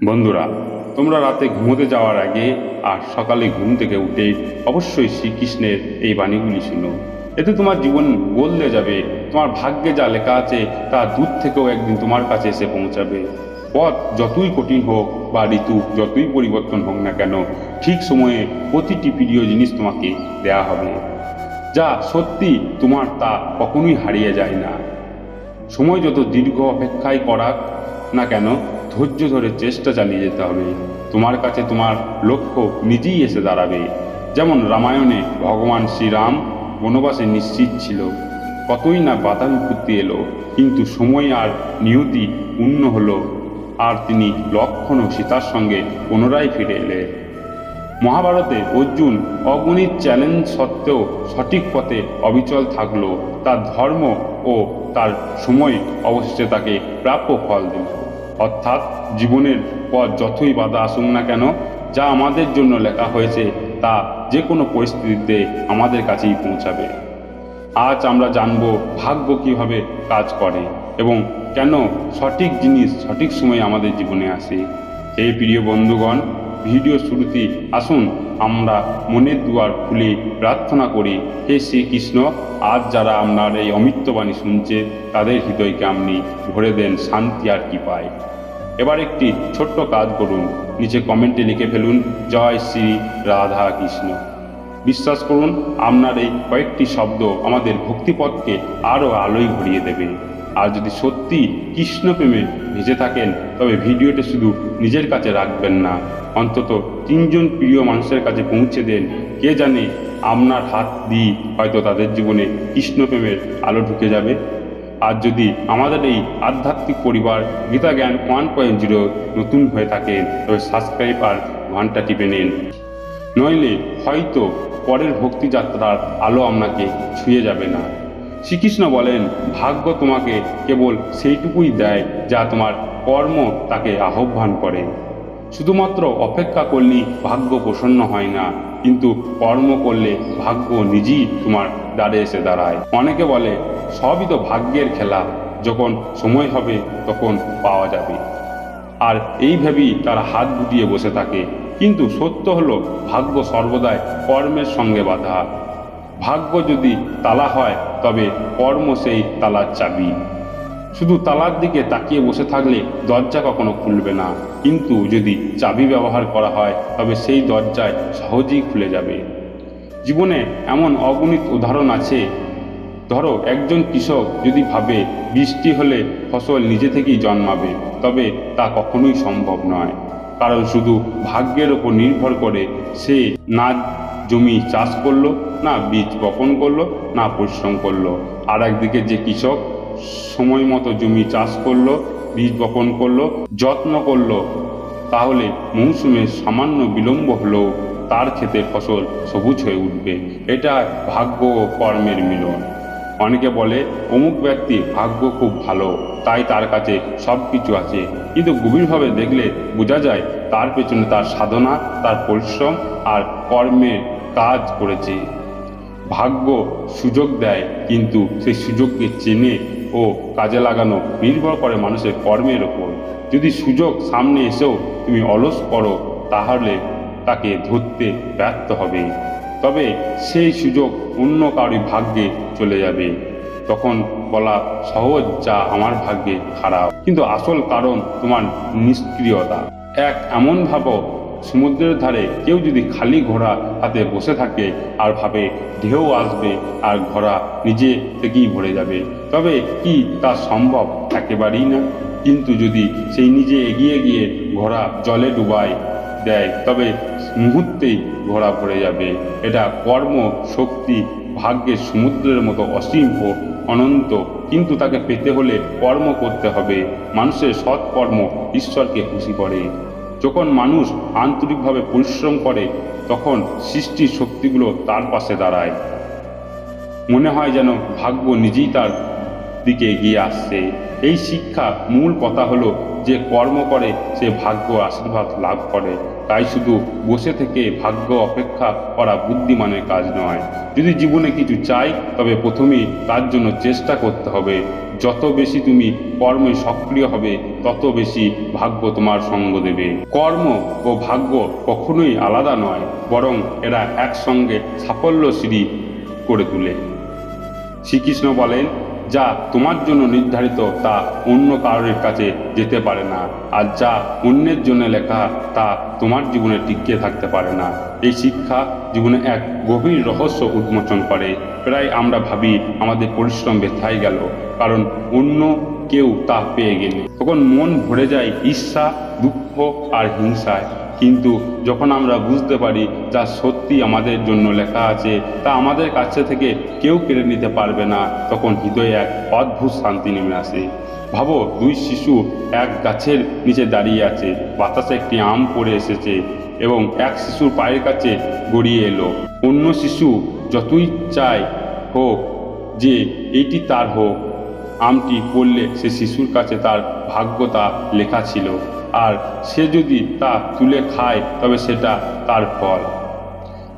বন্ধুরা, তোমরা রাতে ঘুমোতে যাওয়ার আগে আর সকালে ঘুম থেকে উঠে অবশ্যই শ্রীকৃষ্ণের এই বাণীগুলি শুনো। এতে তোমার জীবন বদলে যাবে। তোমার ভাগ্যে যা লেখা আছে তা দূর থেকেও একদিন তোমার কাছে এসে পৌঁছাবে। পথ যতই কঠিন হোক বা ঋতু যতই পরিবর্তন হোক না কেন, ঠিক সময়ে প্রতিটি প্রিয় জিনিস তোমাকে দেয়া হবে। যা সত্যি তোমার তা কখনোই হারিয়ে যায় না। সময় যত দীর্ঘ অপেক্ষায় করাক না কেন, ধৈর্য ধরে চেষ্টা চালিয়ে যেতে হবে। তোমার কাছে তোমার লক্ষ্য নিজেই এসে দাঁড়াবে। যেমন রামায়ণে ভগবান শ্রীরাম বনবাসে নিশ্চিত ছিল, কতই না বাধা বিপত্তি এলো, কিন্তু সময় আর নিয়তি পূর্ণ হলো, আর তিনি লক্ষ্মণ ও সীতার সঙ্গে পুনরায় ফিরে এলেন। মহাভারতে অর্জুন অগণিত চ্যালেঞ্জ সত্ত্বেও সঠিক পথে অবিচল থাকলো। তার ধর্ম ও তার সময় অবশেষে তাকে প্রাপ্য ফল দিল। অর্থাৎ জীবনের পথ যতই বাধা আসুক না কেন, যা আমাদের জন্য লেখা হয়েছে তা যে কোনো পরিস্থিতিতে আমাদের কাছেই পৌঁছাবে। আজ আমরা জানব ভাগ্য কিভাবে কাজ করে এবং কেন সঠিক জিনিস সঠিক সময়ে আমাদের জীবনে আসে। এই প্রিয় বন্ধুগণ, ভিডিও শুরুতে আসুন আমরা মনের দুয়ার খুলে প্রার্থনা করি, হে শ্রীকৃষ্ণ, আজ যারা আপনার এই অমৃতবাণী শুনছে তাদের হৃদয়কে আপনি ভরে দেন শান্তি আর কৃপায়। এবার একটি ছোট্ট কাজ করুন, নিচে কমেন্টে লিখে ফেলুন, জয় শ্রী রাধা কৃষ্ণ। বিশ্বাস করুন, আপনার এই কয়েকটি শব্দ আমাদের ভক্তিপথকে আরও আলোয় ভরিয়ে দেবে। আর যদি সত্যি কৃষ্ণ প্রেমে ভেজে থাকেন, তবে ভিডিওটি শুধু নিজের কাছে রাখবেন না, অন্তত 3 জন প্রিয় মানুষের কাছে পৌঁছে দেন। কে জানে, আপনার হাত দিয়ে হয়তো তাদের জীবনে কৃষ্ণ প্রেমের আলো ঢুকে যাবে। আর যদি আমাদের এই আধ্যাত্মিক পরিবার গীতা জ্ঞান 1.0 নতুন হয়ে থাকেন, তবে সাবস্ক্রাইব আর ঘন্টা টিপে নিন, নইলে হয়তো পরের ভক্তিযাত্রার আলো আপনাকে ছুঁয়ে যাবে না। শ্রীকৃষ্ণ বলেন, ভাগ্য তোমাকে কেবল সেইটুকুই দেয় যা তোমার কর্ম তাকে আহ্বান করে। শুধুমাত্র অপেক্ষা করলেই ভাগ্য প্রসন্ন হয় না, কিন্তু কর্ম করলে ভাগ্য নিজেই তোমার দ্বারে এসে দাঁড়ায়। অনেকে বলে সবই তো ভাগ্যের খেলা, যখন সময় হবে তখন পাওয়া যাবে, আর এই ভেবেই তারা হাত গুটিয়ে বসে থাকে। কিন্তু সত্য হলো, ভাগ্য সর্বদাই কর্মের সঙ্গে বাঁধা। ভাগ্য যদি তালা হয়, তবে কর্ম সেই তালার চাবি। শুধু তালার দিকে তাকিয়ে বসে থাকলে দরজা কখনো খুলবে না, কিন্তু যদি চাবি ব্যবহার করা হয় তবে সেই দরজায় সহজেই খুলে যাবে। জীবনে এমন অগণিত উদাহরণ আছে। ধরো, একজন কৃষক যদি ভাবে বৃষ্টি হলে ফসল নিজে থেকেই জন্মাবে, তবে তা কখনোই সম্ভব নয়। কারণ শুধু ভাগ্যের ওপর নির্ভর করে সে না জমি চাষ করলো, না বীজ বপন করলো, না পরিশ্রম করলো। আর একদিকে যে কৃষক সময় মতো জমি চাষ করলো, বীজ বপন করলো, যত্ন করলো, তাহলে মৌসুমে সামান্য বিলম্ব হলেও তার ক্ষেতে ফসল সবুজ হয়ে উঠবে। এটা ভাগ্য ও কর্মের মিলন। অনেকে বলে অমুক ব্যক্তি ভাগ্য খুব ভালো, তাই তার কাছে সব কিছু আছে, কিন্তু গভীরভাবে দেখলে বোঝা যায় তার পেছনে তার সাধনা, তার পরিশ্রম আর কর্মের কাজ করেছে। ভাগ্য সুযোগ দেয়, কিন্তু সেই সুযোগকে চেনে ও কাজে লাগানো নির্ভর করে মানুষের কর্মের ওপর। যদি সুযোগ সামনে এসেও তুমি অলস করো, তাহলে তাকে ধরতে ব্যর্থ হবে, তবে সেই সুযোগ অন্য কারোর ভাগ্যে চলে যাবে। তখন বলা সহজ, যা আমার ভাগ্যে খারাপ, কিন্তু আসল কারণ তোমার নিষ্ক্রিয়তা। এমন ভাবো, সমুদ্রের ধারে কেউ যদি খালি ঘোড়া হাতে বসে থাকে আর ভাবে ঢেউ আসবে আর ঘোড়া নিজে থেকেই ভরে যাবে, তবে কি তা সম্ভব? একেবারেই না। কিন্তু যদি সেই নিজে এগিয়ে গিয়ে ঘোড়া জলে ডুবায় দেয়, তবে মুহূর্তেই ঘোড়া ভরে যাবে। এটা কর্ম শক্তি ভাগ্যের সমুদ্রের মতো অসীম ও অনন্ত, কিন্তু তাকে পেতে হলে কর্ম করতে হবে। মানুষের সৎকর্ম ঈশ্বরকে খুশি করে। যখন মানুষ আন্তরিকভাবে পরিশ্রম করে, তখন সৃষ্টির শক্তিগুলো তার পাশে দাঁড়ায়। মনে হয় যেন ভাগ্য নিজেই তার দিকে এগিয়ে আসছে। এই শিক্ষা মূল কথা হলো, যে কর্ম করে সে ভাগ্য আশীর্বাদ লাভ করে। তাই শুধু বসে থেকে ভাগ্য অপেক্ষা করা বুদ্ধিমানের কাজ নয়। যদি জীবনে কিছু চাই, তবে প্রথমেই তার জন্য চেষ্টা করতে হবে। যত বেশি তুমি কর্মে সক্রিয় হবে তত বেশি ভাগ্য তোমার সঙ্গ দেবে। কর্ম ও ভাগ্য কখনোই আলাদা নয়, বরং এরা একসঙ্গে সাফল্য সিঁড়ি করে তোলে। শ্রীকৃষ্ণ বলেন, যা তোমার জন্য নির্ধারিত তা অন্য কারোর কাছে যেতে পারে না, আর যা অন্যের জন্য লেখা তা তোমার জীবনে টিকে থাকতে পারে না। এই শিক্ষা জীবনে এক গভীর রহস্য উন্মোচন করে। প্রায় আমরা ভাবি আমাদের পরিশ্রম বৃথায় গেল, কারণ অন্য কেউ তা পেয়ে গেলে। তখন মন ভরে যায় ঈর্ষা, দুঃখ আর হিংসায়। কিন্তু যখন আমরা বুঝতে পারি যা সত্যি আমাদের জন্য লেখা আছে তা আমাদের কাছে থেকে কেউ কেড়ে নিতে পারবে না, তখন হৃদয়ে এক অদ্ভুত শান্তি নেমে আসে। ভাবো, দুই শিশু এক গাছের নিচে দাঁড়িয়ে আছে, বাতাসে একটি আম পড়ে এসেছে এবং এক শিশুর পায়ের কাছে গড়িয়ে এলো। অন্য শিশু যতই চায় হোক যে এইটি তার হোক, আমটি পড়লে সে শিশুর কাছে তার ভাগ্যতা লেখা ছিল, আর সে যদি তা তুলে খায় তবে সেটা তার ফল।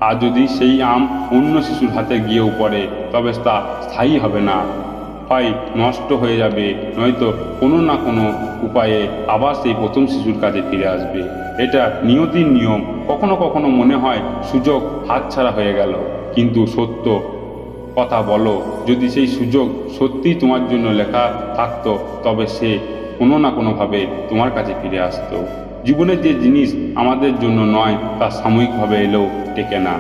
আর যদি সেই আম অন্য শিশুর হাতে গিয়েও পড়ে তবে তা স্থায়ী হবে না, হয় নষ্ট হয়ে যাবে, নয়তো কোনো না কোনো উপায়ে আবার সেই প্রথম শিশুর কাছে ফিরে আসবে। এটা নিয়তির নিয়ম। কখনো কখনো মনে হয় সুযোগ হাতছাড়া হয়ে গেল, কিন্তু সত্য কথা বলো, যদি সেই সুযোগ সত্যিই তোমার জন্য লেখা থাকতো তবে সে কোনো না কোনোভাবে তোমার কাছে ফিরে আসতো। জীবনের যে জিনিস আমাদের জন্য নয় তা সাময়িকভাবে এলেও টেকে না।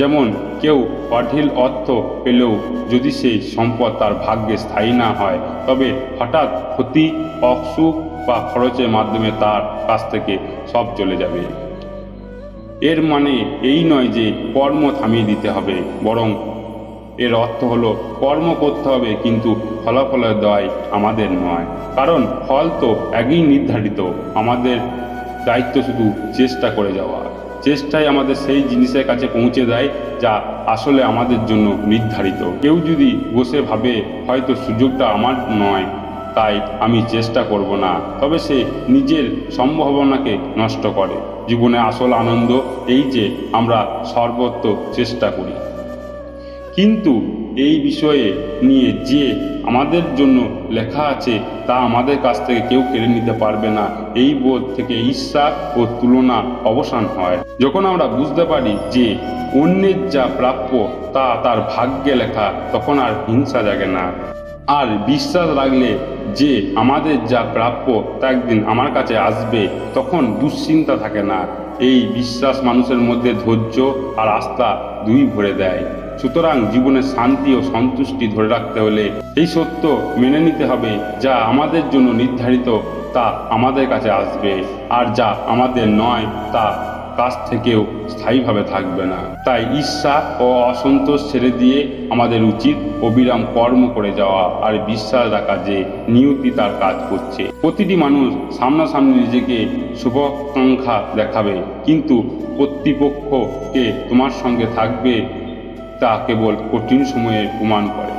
যেমন কেউ অঢেল অর্থ পেলেও যদি সেই সম্পদ তার ভাগ্যে স্থায়ী না হয় তবে হঠাৎ ক্ষতি, অসুখ বা খরচের মাধ্যমে তার কাছ থেকে সব চলে যাবে। এর মানে এই নয় যে কর্ম থামিয়ে দিতে হবে, বরং এর অর্থ হলো কর্ম করতে হবে, কিন্তু ফলাফলের দায় আমাদের নয়, কারণ ফল তো একই নির্ধারিত। আমাদের দায়িত্ব শুধু চেষ্টা করে যাওয়া। চেষ্টাই আমাদের সেই জিনিসের কাছে পৌঁছে দেয় যা আসলে আমাদের জন্য নির্ধারিত। কেউ যদি বসে ভাবে হয়তো সুযোগটা আমার নয় তাই আমি চেষ্টা করব না, তবে সে নিজের সম্ভাবনাকে নষ্ট করে। জীবনে আসল আনন্দ এই যে আমরা সর্বত্র চেষ্টা করি, কিন্তু এই বিষয়ে নিয়ে যে আমাদের জন্য লেখা আছে তা আমাদের কাছ থেকে কেউ কেড়ে নিতে পারবে না, এই বোধ থেকে ঈর্ষা ও তুলনা অবসান হয়। যখন আমরা বুঝতে পারি যে অন্যের যা প্রাপ্য তা তার ভাগ্যে লেখা, তখন আর হিংসা জাগে না। আর বিশ্বাস রাখলে যে আমাদের যা প্রাপ্য তা একদিন আমার কাছে আসবে, তখন দুশ্চিন্তা থাকে না। এই বিশ্বাস মানুষের মধ্যে ধৈর্য আর আস্থা দুই ভরে দেয়। সুতরাং জীবনে শান্তি ও সন্তুষ্টি ধরে রাখতে হলে এই সত্য মেনে নিতে হবে, যা আমাদের জন্য নির্ধারিত তা আমাদের কাছে আসবে, আর যা আমাদের নয় তা কাছ থেকেও স্থায়ীভাবে থাকবে না। তাই ঈর্ষা ও অসন্তোষ ছেড়ে দিয়ে আমাদের উচিত অবিরাম কর্ম করে যাওয়া আর বিশ্বাস রাখা যে নিয়তি তার কাজ করছে। প্রতিটি মানুষ সামনাসামনি নিজেকে শুভাকাঙ্ক্ষা দেখাবে, কিন্তু কর্তৃপক্ষকে তোমার সঙ্গে থাকবে তা কেবল কঠিন সময়ে প্রমাণ করে।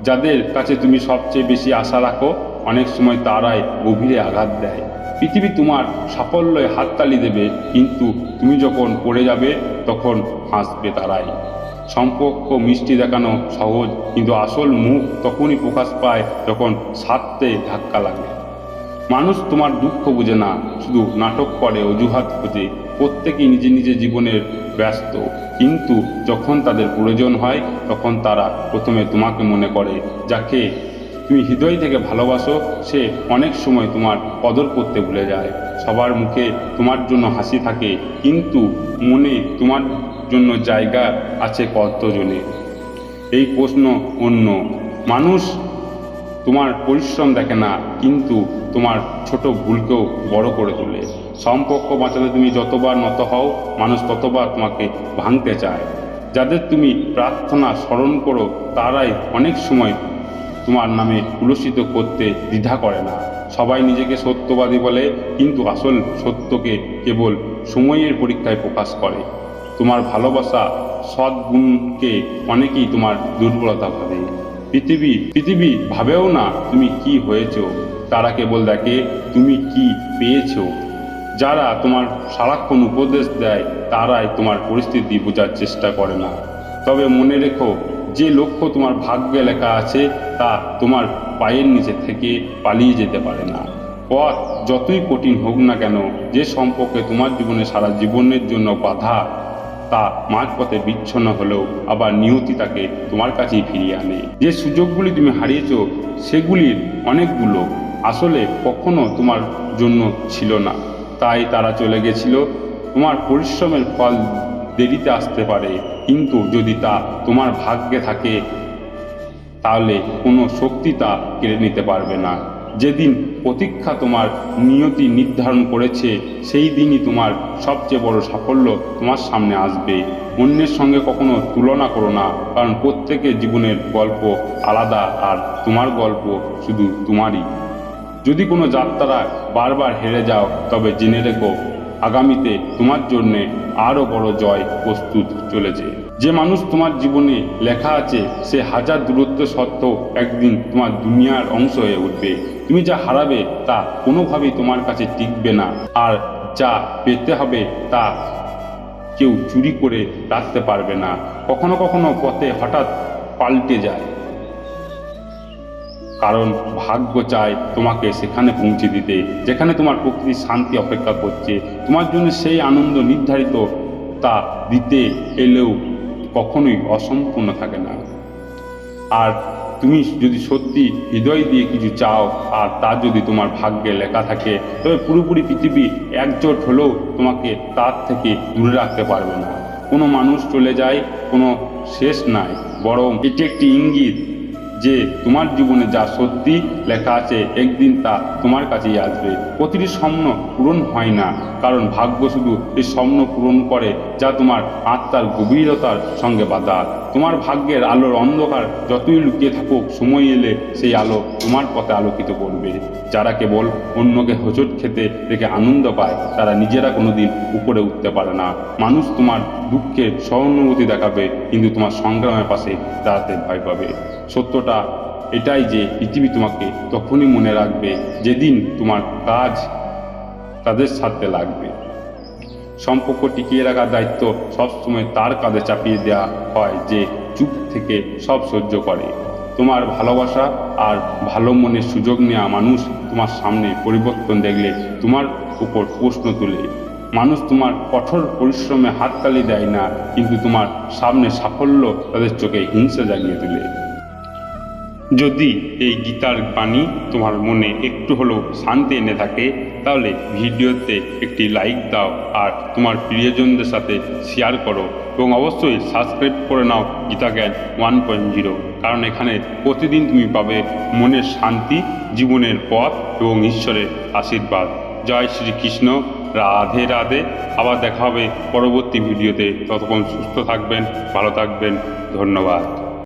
যাদের কাছে তুমি সবচেয়ে বেশি আশা রাখো অনেক সময় তারাই গভীরে আঘাত দেয়। পৃথিবী তোমার সাফল্যে হাততালি দেবে, কিন্তু তুমি যখন পড়ে যাবে তখন হাসবে তারাই। সম্পর্ক মিষ্টি দেখানো সহজ, কিন্তু আসল মুখ তখনই প্রকাশ পায় যখন স্বার্থে ধাক্কা লাগে। মানুষ তোমার দুঃখ বুঝে না, শুধু নাটক করে, অজুহাত খোঁজে। প্রত্যেকেই নিজের নিজের জীবনের ব্যস্ত, কিন্তু যখন তাদের প্রয়োজন হয় তখন তারা প্রথমে তোমাকে মনে করে। যাকে তুমি হৃদয় থেকে ভালোবাসো সে অনেক সময় তোমার কদর করতে ভুলে যায়। সবার মুখে তোমার জন্য হাসি থাকে, কিন্তু মনে তোমার জন্য জায়গা আছে কতজনের? এই প্রশ্ন অন্য মানুষ তোমার পরিশ্রম দেখে না, কিন্তু তোমার ছোট ভুলকেও বড় করে তোলে। সম্পর্ক বাঁচাতে তুমি যতবার নত হও, মানুষ ততবার তোমাকে ভাঙতে চায়। যাদের তুমি প্রার্থনা স্মরণ করো তারাই অনেক সময় তোমার নামে কুলসিত করতে দ্বিধা করে না। সবাই নিজেকে সত্যবাদী বলে, কিন্তু আসল সত্যকে কেবল সময়ের পরীক্ষায় প্রকাশ করে। তোমার ভালোবাসা সদ্গুণকে অনেকেই তোমার দুর্বলতা ভাবে। পৃথিবী ভাবেও না তুমি কি হয়েছো, তারা কেবল দেখে তুমি কি পেয়েছো। যারা তোমার সারাক্ষণ উপদেশ দেয় তারাই তোমার পরিস্থিতি বোঝার চেষ্টা করে না। তবে মনে রেখো, যে লক্ষ্য তোমার ভাগ্যে লেখা আছে তা তোমার পায়ের নিচে থেকে পালিয়ে যেতে পারে না। পথ যতই কঠিন হোক না কেন, যে সম্পর্কে তোমার জীবনে সারা জীবনের জন্য বাধা, তা মাঝপথে বিচ্ছিন্ন হলেও আবার নিয়তি তাকে তোমার কাছেই ফিরিয়ে আনে। যে সুযোগগুলি তুমি হারিয়েছ সেগুলির অনেকগুলো আসলে কখনো তোমার জন্য ছিল না, তাই তারা চলে গেছিল। তোমার পরিশ্রমের ফল দেরিতে আসতে পারে, কিন্তু যদি তা তোমার ভাগ্যে থাকে তাহলে কোনো শক্তি তা কেড়ে নিতে পারবে না। যেদিন প্রতীক্ষা তোমার নিয়তি নির্ধারণ করেছে সেই দিনই তোমার সবচেয়ে বড় সাফল্য তোমার সামনে আসবে। অন্যের সঙ্গে কখনো তুলনা করো না, কারণ প্রত্যেকের জীবনের গল্প আলাদা আর তোমার গল্প শুধু তোমারই। যদি কোনো যাত্রা বারবার হেরে যাও তবে জেনে রেখো আগামীতে তোমার জন্যে আরও বড় জয় প্রস্তুত চলেছে। যে মানুষ তোমার জীবনে লেখা আছে সে হাজার দূরত্ব সত্ত্বেও একদিন তোমার দুনিয়ার অংশ হয়ে উঠবে। তুমি যা হারাবে তা কোনোভাবেই তোমার কাছে টিকবে না, আর যা পেতে হবে তা কেউ চুরি করে রাখতে পারবে না। কখনো কখনো পথে হঠাৎ পাল্টে যায়, কারণ ভাগ্য চায় তোমাকে সেখানে পৌঁছে দিতে যেখানে তোমার প্রকৃতির শান্তি অপেক্ষা করছে। তোমার জন্য সেই আনন্দ নির্ধারিত, তা দিতে এলেও কখনোই অসম্পূর্ণ থাকে না। আর তুমি যদি সত্যি হৃদয় দিয়ে কিছু চাও আর তা যদি তোমার ভাগ্যে লেখা থাকে, তবে পুরোপুরি পৃথিবী একজোট হলেও তোমাকে তার থেকে দূরে রাখতে পারবে না। কোনো মানুষ চলে যায় কোনো শেষ নাই, বরং এটি একটি ইঙ্গিত যে তোমার জীবনে যা সত্যি লেখা আছে একদিন তা তোমার কাছেই আসবে। প্রতিটি স্বপ্ন পূরণ হয় না, কারণ ভাগ্য শুধু এই স্বপ্ন পূরণ করে যা তোমার আত্মার গভীরতার সঙ্গে বাঁধা। তোমার ভাগ্যের আলোর অন্ধকার যতই লুকিয়ে থাকুক, সময় এলে সেই আলো তোমার পথে আলোকিত করবে। যারা কেবল অন্যকে হোঁচট খেতে দেখে আনন্দ পায় তারা নিজেরা কোনোদিন উপরে উঠতে পারে না। মানুষ তোমার দুঃখে সহানুভূতি দেখাবে, কিন্তু তোমার সংগ্রামের পাশে দাঁড়াতে ভয় পাবে। সত্যটা এটাই যে পৃথিবী তোমাকে তখনই মনে রাখবে যেদিন তোমার কাজ তাদের সাথে লাগবে। সম্পর্ক টিকিয়ে রাখার দায়িত্ব সবসময় তার কাঁধে চাপিয়ে দেওয়া হয় যে চুপ থেকে সব সহ্য করে। তোমার ভালোবাসা আর ভালো মনের সুযোগ নেওয়া মানুষ তোমার সামনে পরিবর্তন দেখলে তোমার উপর প্রশ্ন তুলে। মানুষ তোমার কঠোর পরিশ্রমে হাততালি দেয় না, কিন্তু তোমার সামনে সাফল্য তাদের চোখে হিংসা জাগিয়ে তোলে। যদি এই গীতার বাণী তোমার মনে একটু হলেও শান্তি এনে থাকে তাহলে ভিডিওতে একটি লাইক দাও আর তোমার প্রিয়জনদের সাথে শেয়ার করো, এবং অবশ্যই সাবস্ক্রাইব করে নাও গীতা জ্ঞান 1.0, কারণ এখানে প্রতিদিন তুমি পাবে মনের শান্তি, জীবনের পথ এবং ঈশ্বরের আশীর্বাদ। জয় শ্রীকৃষ্ণ, রাধে রাধে। আবার দেখা হবে পরবর্তী ভিডিওতে। ততক্ষণ সুস্থ থাকবেন, ভালো থাকবেন, ধন্যবাদ।